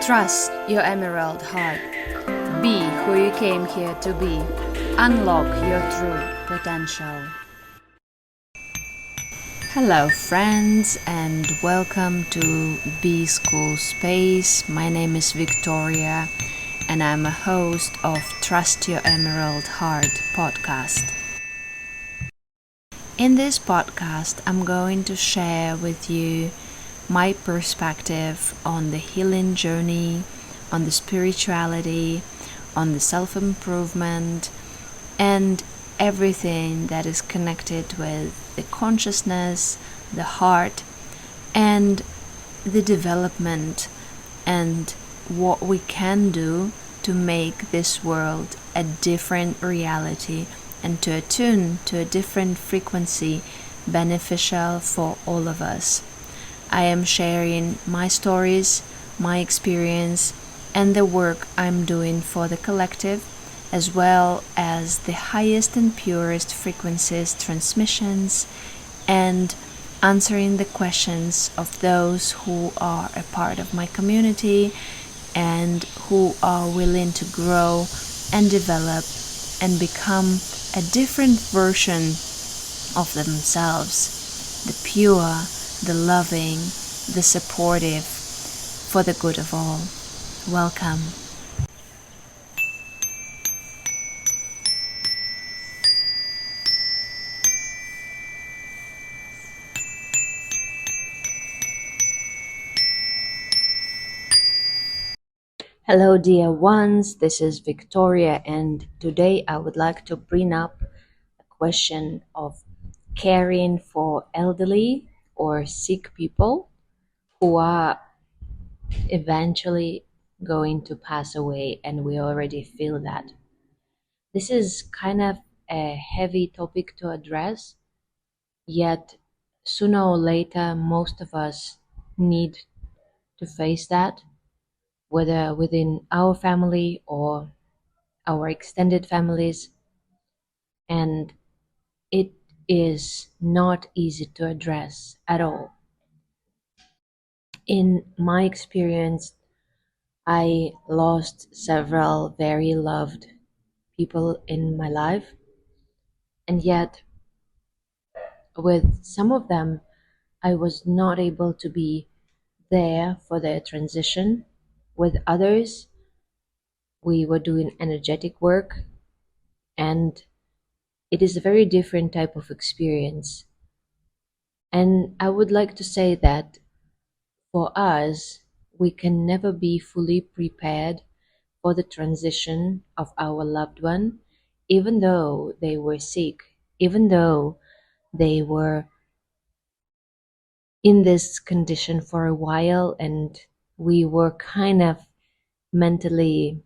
Trust your emerald heart. Be who you came here to be. Unlock your true potential. Hello, friends, and welcome to B School Space. My name is Victoria, and I'm a host of Trust Your Emerald Heart podcast. In this podcast, I'm going to share with you my perspective on the healing journey, on the spirituality, on the self-improvement, and everything that is connected with the consciousness, the heart, and the development, and what we can do to make this world a different reality and to attune to a different frequency beneficial for all of us. I am sharing my stories, my experience, and the work I'm doing for the collective, as well as the highest and purest frequencies transmissions, and answering the questions of those who are a part of my community and who are willing to grow and develop and become a different version of themselves, the pure, the loving, the supportive, for the good of all. Welcome. Hello, dear ones. This is Victoria, and today I would like to bring up a question of caring for elderly or sick people who are eventually going to pass away, and we already feel that. This is kind of a heavy topic to address, yet sooner or later most of us need to face that, whether within our family or our extended families, and it is not easy to address at all. In my experience, I lost several very loved people in my life, and yet with some of them I was not able to be there for their transition. With others, we were doing energetic work, and it is a very different type of experience. And I would like to say that for us, we can never be fully prepared for the transition of our loved one, even though they were sick, even though they were in this condition for a while, and we were kind of mentally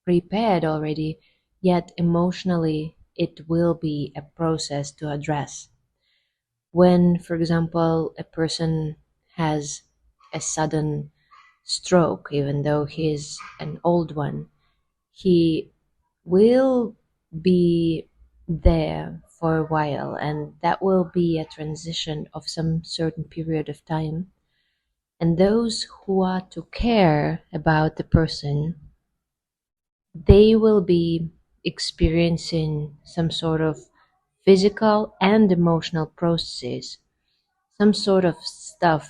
prepared already, yet emotionally it will be a process to address. When, for example, a person has a sudden stroke, even though he's an old one, he will be there for a while, and that will be a transition of some certain period of time. And those who are to care about the person, they will be experiencing some sort of physical and emotional processes, some sort of stuff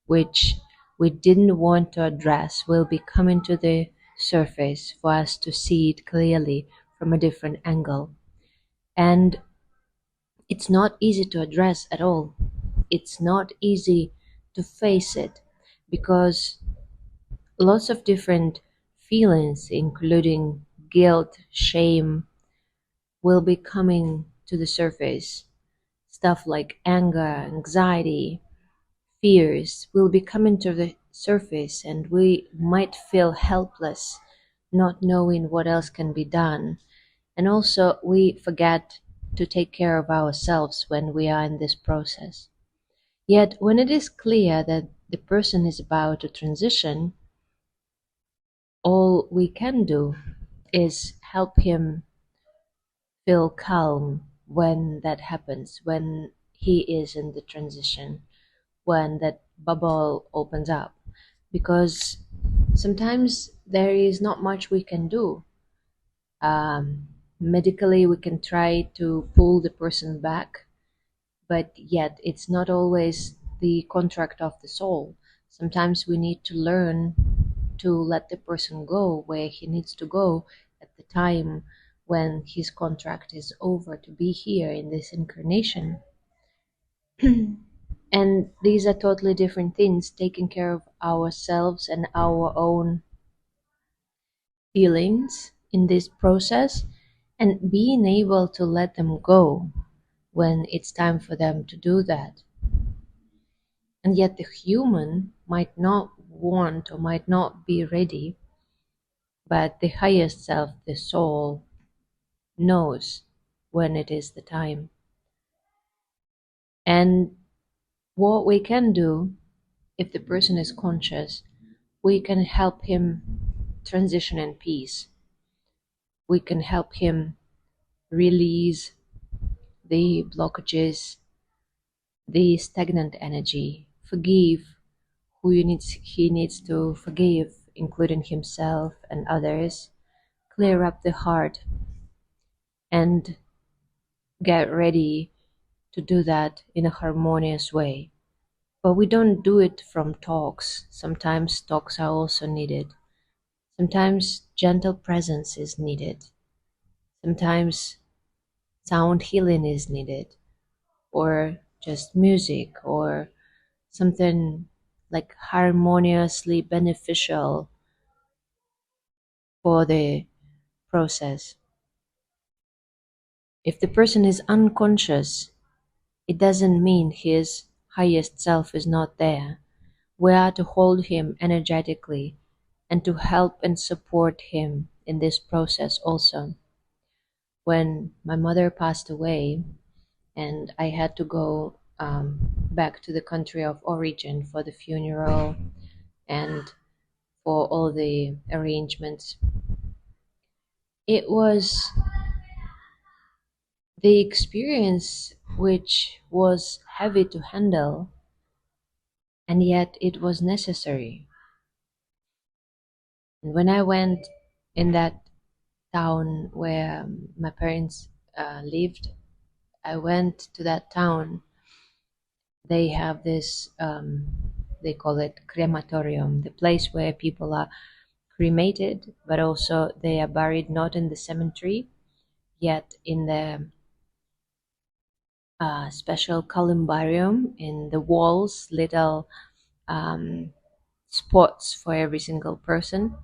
which we didn't want to address will be coming to the surface for us to see it clearly from a different angle. And it's not easy to address at all. It's not easy to face it because lots of different feelings, including guilt, shame, will be coming to the surface. Stuff like anger, anxiety, fears will be coming to the surface, and we might feel helpless, not knowing what else can be done. And also, we forget to take care of ourselves when we are in this process. Yet, when it is clear that the person is about to transition, all we can do is help him feel calm when that happens, when he is in the transition, when that bubble opens up. Because sometimes there is not much we can do. Um, Medically, we can try to pull the person back, but yet it's not always the contract of the soul. Sometimes we need to learn to let the person go where he needs to go at the time when his contract is over to be here in this incarnation. And these are totally different things, taking care of ourselves and our own feelings in this process and being able to let them go when it's time for them to do that. And yet the human might not want or might not be ready, but the highest self, the soul, knows when it is the time. And what we can do, if the person is conscious, we can help him transition in peace. We can help him release the blockages, the stagnant energy, forgive he needs to forgive, including himself and others, clear up the heart, and get ready to do that in a harmonious way. But we don't do it from talks. Sometimes talks are also needed. Sometimes gentle presence is needed. Sometimes sound healing is needed, or just music, or something like harmoniously beneficial for the process. If the person is unconscious, it doesn't mean his highest self is not there. We are to hold him energetically and to help and support him in this process also. When my mother passed away and I had to go back to the country of origin for the funeral and for all the arrangements, it was the experience which was heavy to handle, and yet it was necessary. And when I went in that town where my parents lived, I went to that town. They have this, they call it crematorium, the place where people are cremated, but also they are buried not in the cemetery, yet in the special columbarium in the walls, little um, spots for every single person.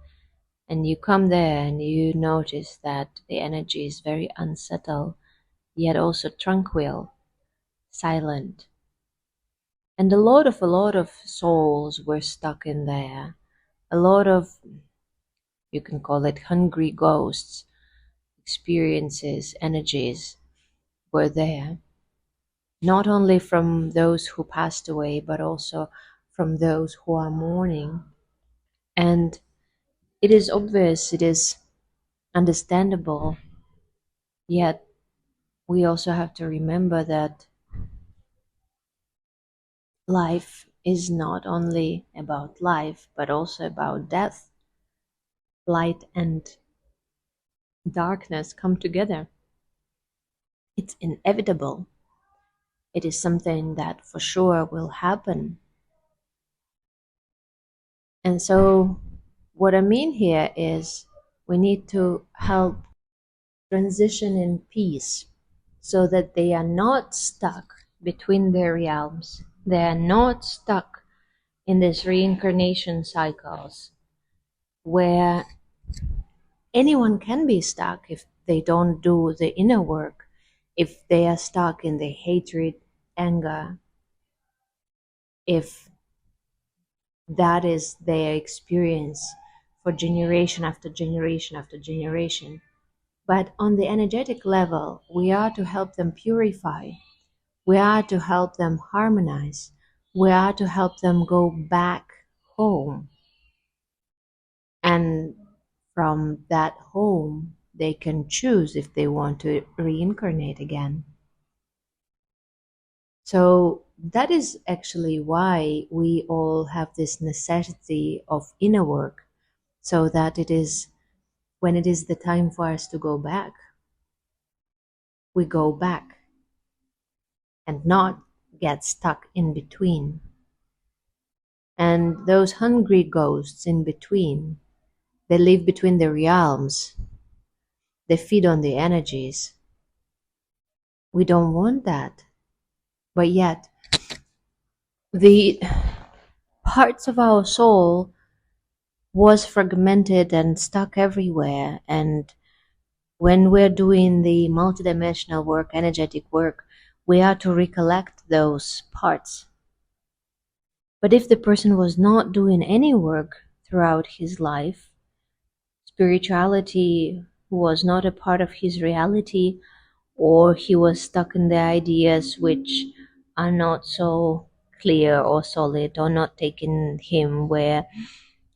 And you come there and you notice that the energy is very unsettled, yet also tranquil, silent. And a lot of souls were stuck in there. A lot of, you can call it hungry ghosts, experiences, energies were there. Not only from those who passed away, but also from those who are mourning. And it is obvious, it is understandable, yet we also have to remember that life is not only about life, but also about death. Light and darkness come together. It's inevitable. It is something that for sure will happen. And so, what I mean here is we need to help transition in peace so that they are not stuck between their realms. They are not stuck in these reincarnation cycles where anyone can be stuck if they don't do the inner work, if they are stuck in the hatred, anger, if that is their experience for generation after generation after generation. But on the energetic level, we are to help them purify. We are to help them harmonize. We are to help them go back home. And from that home, they can choose if they want to reincarnate again. So that is actually why we all have this necessity of inner work, so that it is when it is the time for us to go back, we go back and not get stuck in between. And those hungry ghosts in between, they live between the realms, they feed on the energies. We don't want that. But yet, the parts of our soul was fragmented and stuck everywhere. And when we're doing the multidimensional work, energetic work, we are to recollect those parts. But if the person was not doing any work throughout his life, spirituality was not a part of his reality, or he was stuck in the ideas which are not so clear or solid, or not taking him where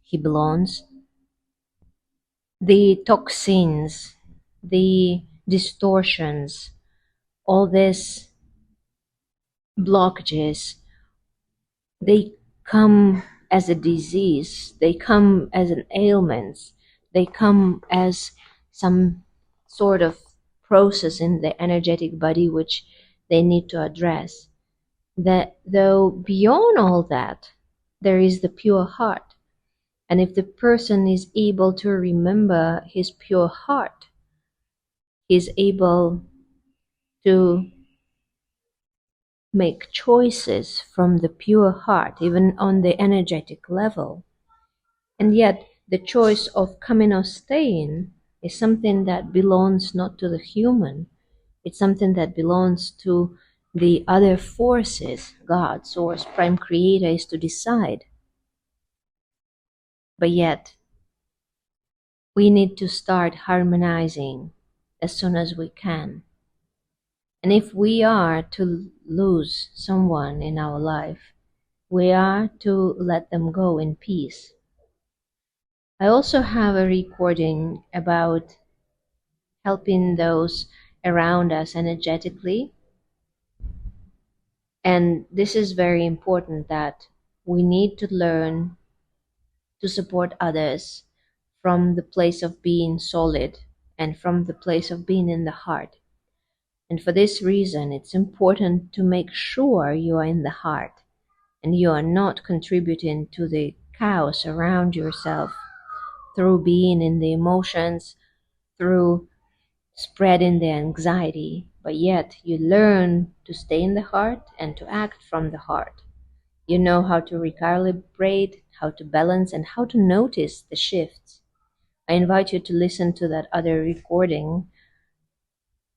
he belongs, the toxins, the distortions, all these blockages, they come as a disease, they come as an ailment, they come as some sort of process in the energetic body which they need to address. That though beyond all that, there is the pure heart. And if the person is able to remember his pure heart, he is able to make choices from the pure heart, even on the energetic level. And yet, the choice of coming or staying is something that belongs not to the human, it's something that belongs to the other forces. God, Source, Prime Creator is to decide. But yet, we need to start harmonizing as soon as we can. And if we are to lose someone in our life, we are to let them go in peace. I also have a recording about helping those around us energetically. And this is very important, that we need to learn to support others from the place of being solid and from the place of being in the heart. And for this reason, it's important to make sure you are in the heart and you are not contributing to the chaos around yourself through being in the emotions, through spreading the anxiety, but yet you learn to stay in the heart and to act from the heart. You know how to recalibrate, how to balance, and how to notice the shifts. I invite you to listen to that other recording,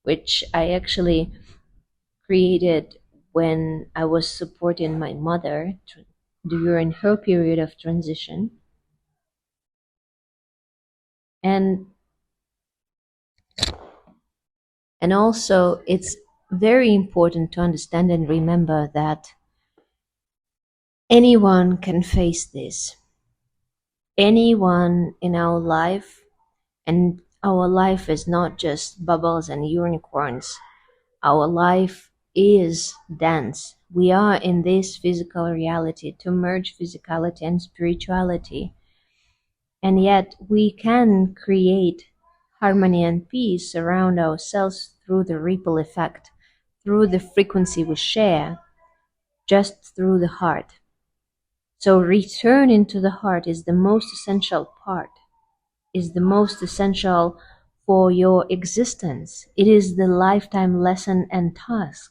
which I actually created when I was supporting my mother during her period of transition. And also, it's very important to understand and remember that anyone can face this. Anyone in our life, and our life is not just bubbles and unicorns. Our life is dance. We are in this physical reality to merge physicality and spirituality. And yet we can create harmony and peace around ourselves through the ripple effect, through the frequency we share, just through the heart. So return into the heart is the most essential part, is the most essential for your existence. It is the lifetime lesson and task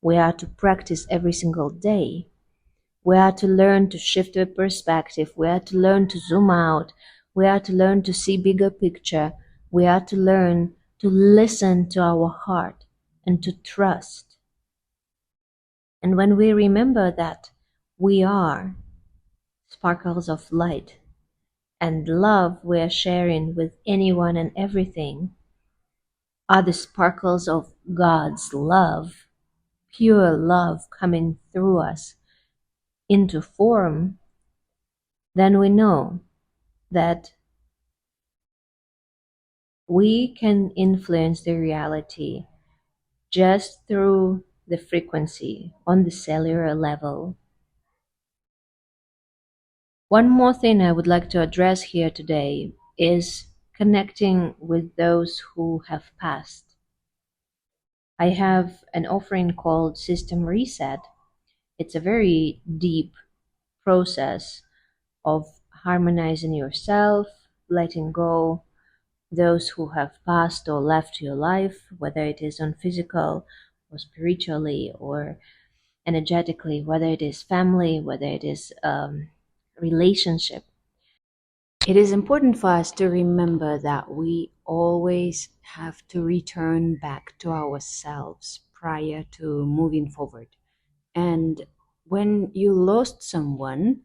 we are to practice every single day. We are to learn to shift the perspective. We are to learn to zoom out. We are to learn to see bigger picture. We are to learn to listen to our heart and to trust. And when we remember that we are sparkles of light and love we are sharing with anyone and everything are the sparkles of God's love, pure love coming through us into form, then we know that we can influence the reality just through the frequency on the cellular level. One more thing I would like to address here today is connecting with those who have passed. I have an offering called System Reset. It's a very deep process of harmonizing yourself, letting go those who have passed or left your life, whether it is on physical or spiritually or energetically, whether it is family, whether it is relationship. It is important for us to remember that we always have to return back to ourselves prior to moving forward. And when you lost someone,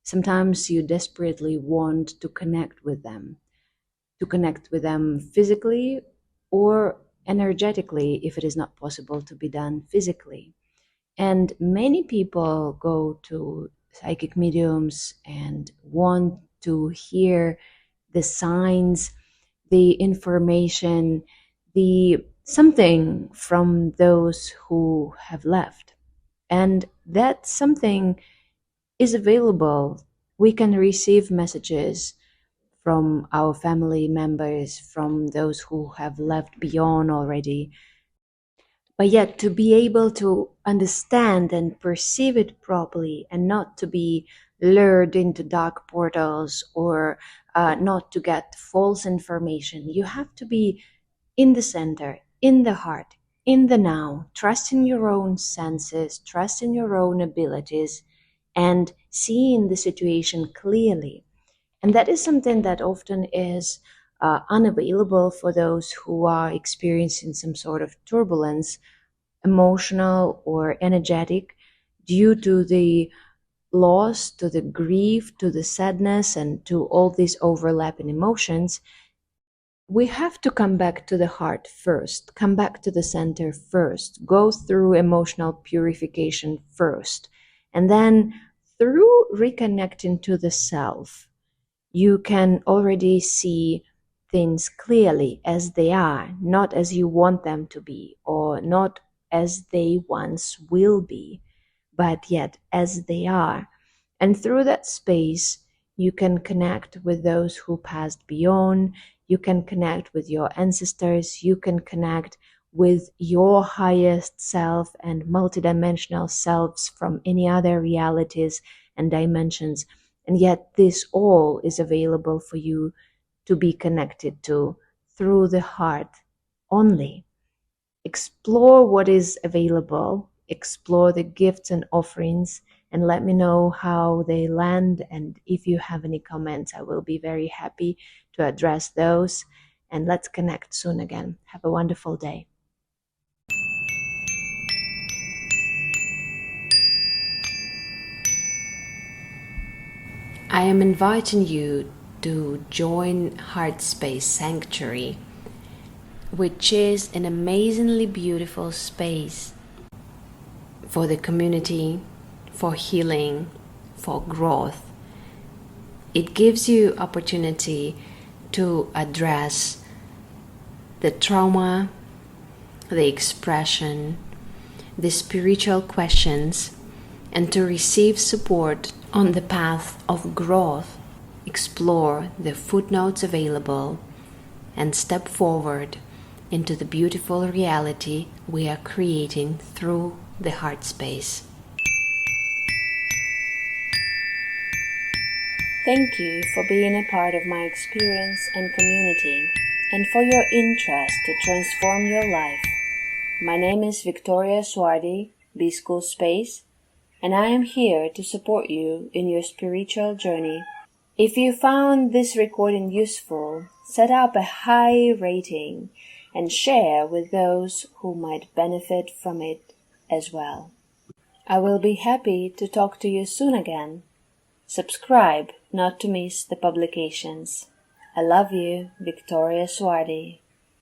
sometimes you desperately want to connect with them, physically or energetically if it is not possible to be done physically. And many people go to psychic mediums and want to hear the signs, the information, the something from those who have left. And that something is available. We can receive messages from our family members, from those who have left beyond already. But yet, to be able to understand and perceive it properly and not to be lured into dark portals or not to get false information, you have to be in the center, in the heart, in the now, trust in your own senses, trust in your own abilities, and seeing the situation clearly. And that is something that often is unavailable for those who are experiencing some sort of turbulence, emotional or energetic, due to the loss, to the grief, to the sadness, and to all these overlapping emotions. We have to come back to the heart first, come back to the center first, go through emotional purification first, and then through reconnecting to the self, you can already see things clearly as they are, not as you want them to be, or not as they once will be, but yet as they are. And through that space, you can connect with those who passed beyond, you can connect with your ancestors, you can connect with your highest self and multidimensional selves from any other realities and dimensions. And yet, this all is available for you to be connected to through the heart only. Explore what is available, explore the gifts and offerings, and let me know how they land. And if you have any comments, I will be very happy to address those. And let's connect soon again. Have a wonderful day. I am inviting you to join Heartspace Sanctuary, which is an amazingly beautiful space for the community, for healing, for growth. It gives you opportunity to address the trauma, the expression, the spiritual questions, and to receive support on the path of growth. Explore the footnotes available and step forward into the beautiful reality we are creating through the heart space. Thank you for being a part of my experience and community, and for your interest to transform your life. My name is Victoria Swardi, B-School Space, and I am here to support you in your spiritual journey. If you found this recording useful, set up a high rating and share with those who might benefit from it as well. I will be happy to talk to you soon again. Subscribe not to miss the publications. I love you, Victoria Swardi.